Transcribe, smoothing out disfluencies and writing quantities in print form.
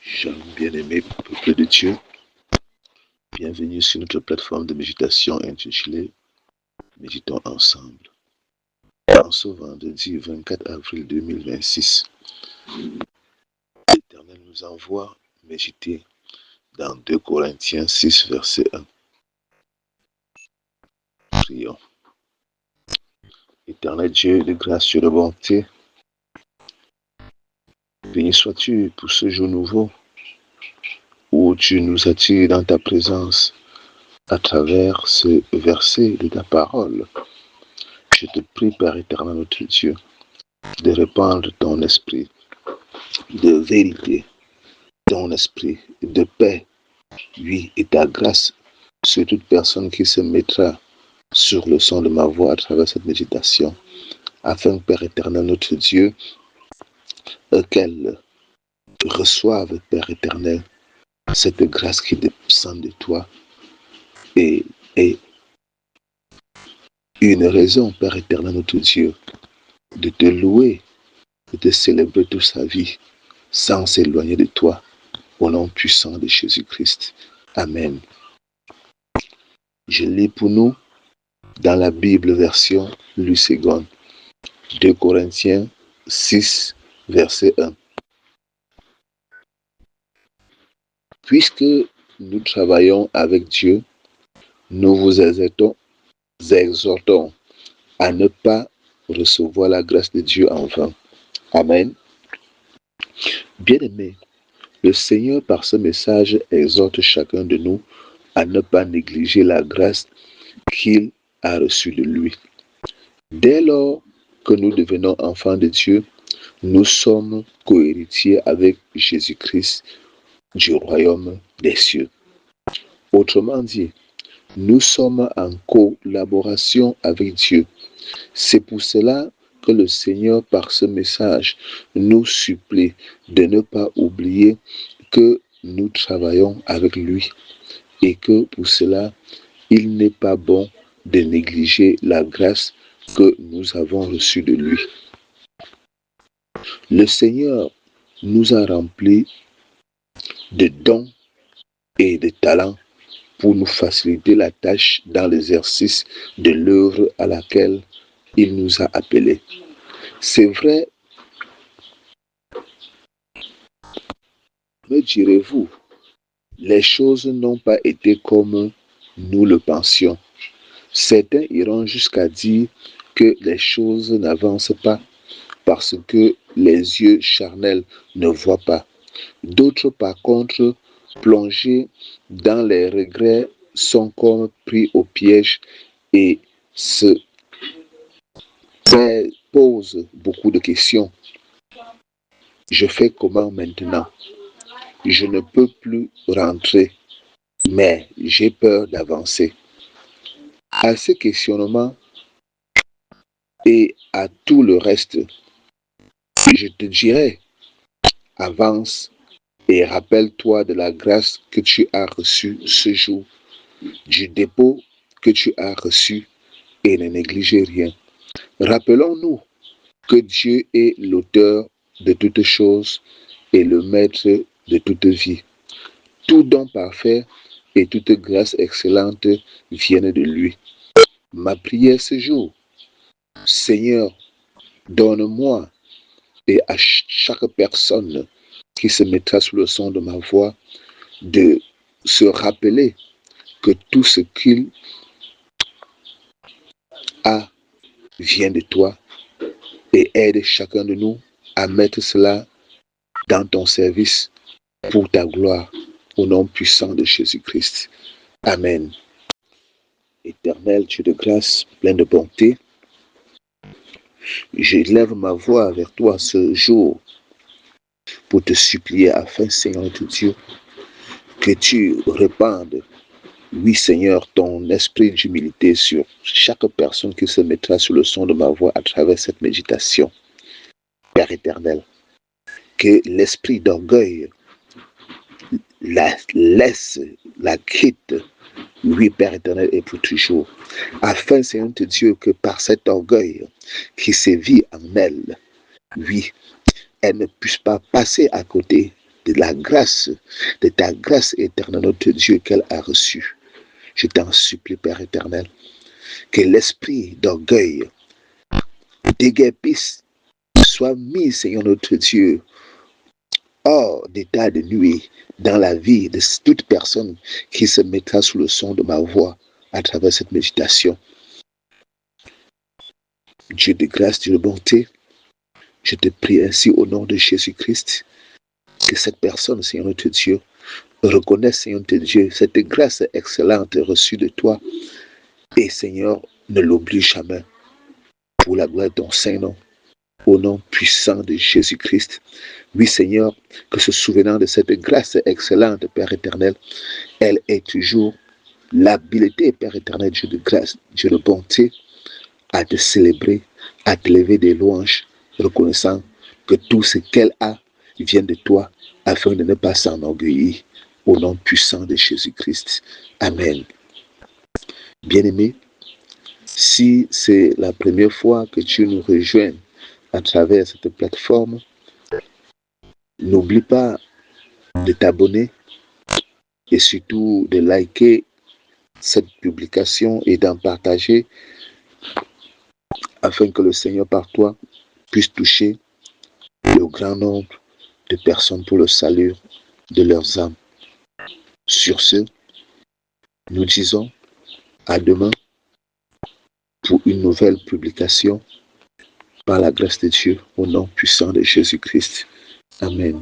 Chers bien-aimés peuple de Dieu, bienvenue sur notre plateforme de méditation intitulée Méditons ensemble. En ce vendredi 24 avril 2026, l'Éternel nous envoie méditer dans 2 Corinthiens 6, verset 1. Prions. Éternel Dieu de grâce et de bonté, béni sois-tu pour ce jour nouveau où tu nous attires dans ta présence à travers ce verset de ta parole. Je te prie, Père éternel, notre Dieu, de répandre ton esprit de vérité, ton esprit de paix, oui, et ta grâce sur toute personne qui se mettra sur le son de ma voix à travers cette méditation, afin, Père éternel, notre Dieu, qu'elle reçoive, Père éternel, cette grâce qui descend de toi et une raison, Père éternel, notre Dieu, de te louer, de te célébrer toute sa vie, sans s'éloigner de toi, au nom puissant de Jésus-Christ. Amen. Je lis pour nous dans la Bible version Lusegon, 2 Corinthiens 6, verset 1. Puisque nous travaillons avec Dieu, nous vous exhortons à ne pas recevoir la grâce de Dieu en vain. Amen. Bien-aimés, le Seigneur par ce message exhorte chacun de nous à ne pas négliger la grâce qu'il a reçue de lui. Dès lors que nous devenons enfants de Dieu, nous sommes co-héritiers avec Jésus-Christ du royaume des cieux. Autrement dit, nous sommes en collaboration avec Dieu. C'est pour cela que le Seigneur, par ce message, nous supplie de ne pas oublier que nous travaillons avec lui et que pour cela, il n'est pas bon de négliger la grâce que nous avons reçue de lui. Le Seigneur nous a remplis de dons et de talents pour nous faciliter la tâche dans l'exercice de l'œuvre à laquelle il nous a appelés. C'est vrai, me direz-vous, les choses n'ont pas été comme nous le pensions. Certains iront jusqu'à dire que les choses n'avancent pas parce que les yeux charnels ne voient pas. D'autres, par contre, plongés dans les regrets, sont comme pris au piège et se posent beaucoup de questions. Je fais comment maintenant? Je ne peux plus rentrer, mais j'ai peur d'avancer. À ce questionnement et à tout le reste, je te dirais, avance et rappelle-toi de la grâce que tu as reçue ce jour, du dépôt que tu as reçu et ne négligez rien. Rappelons-nous que Dieu est l'auteur de toutes choses et le maître de toute vie. Tout don parfait et toute grâce excellente viennent de lui. Ma prière ce jour, Seigneur, donne-moi et à chaque personne qui se mettra sous le son de ma voix de se rappeler que tout ce qu'il a vient de toi et aide chacun de nous à mettre cela dans ton service pour ta gloire, au nom puissant de Jésus-Christ. Amen. Éternel Dieu de grâce, plein de bonté, j'élève ma voix vers toi ce jour pour te supplier afin, Seigneur notre Dieu, que tu répandes, oui Seigneur, ton esprit d'humilité sur chaque personne qui se mettra sur le son de ma voix à travers cette méditation. Père éternel, que l'esprit d'orgueil la quitte, oui Père éternel, et pour toujours, afin, Seigneur notre Dieu, que par cet orgueil qui sévit en elle, oui, elle ne puisse pas passer à côté de la grâce, de ta grâce éternelle, notre Dieu, qu'elle a reçue. Je t'en supplie, Père éternel, que l'esprit d'orgueil, déguerpisse, soit mis, Seigneur notre Dieu, hors d'état de nuit dans la vie de toute personne qui se mettra sous le son de ma voix à travers cette méditation. Dieu de grâce, Dieu de bonté, je te prie ainsi au nom de Jésus-Christ, que cette personne, Seigneur notre Dieu, reconnaisse, Seigneur notre Dieu, cette grâce excellente reçue de toi. Et Seigneur, ne l'oublie jamais. Pour la gloire de ton Saint-Nom, au nom puissant de Jésus-Christ. Oui, Seigneur, que se souvenant de cette grâce excellente, Père éternel, elle est toujours l'habileté, Père éternel, Dieu de grâce, Dieu de bonté, à te célébrer, à te lever des louanges, reconnaissant que tout ce qu'elle a vient de toi, afin de ne pas s'enorgueillir, au nom puissant de Jésus-Christ. Amen. Bien-aimé, si c'est la première fois que tu nous rejoins à travers cette plateforme, n'oublie pas de t'abonner et surtout de liker cette publication et d'en partager afin que le Seigneur par toi puisse toucher le grand nombre de personnes pour le salut de leurs âmes. Sur ce, nous disons à demain pour une nouvelle publication par la grâce de Dieu au nom puissant de Jésus-Christ. Amen.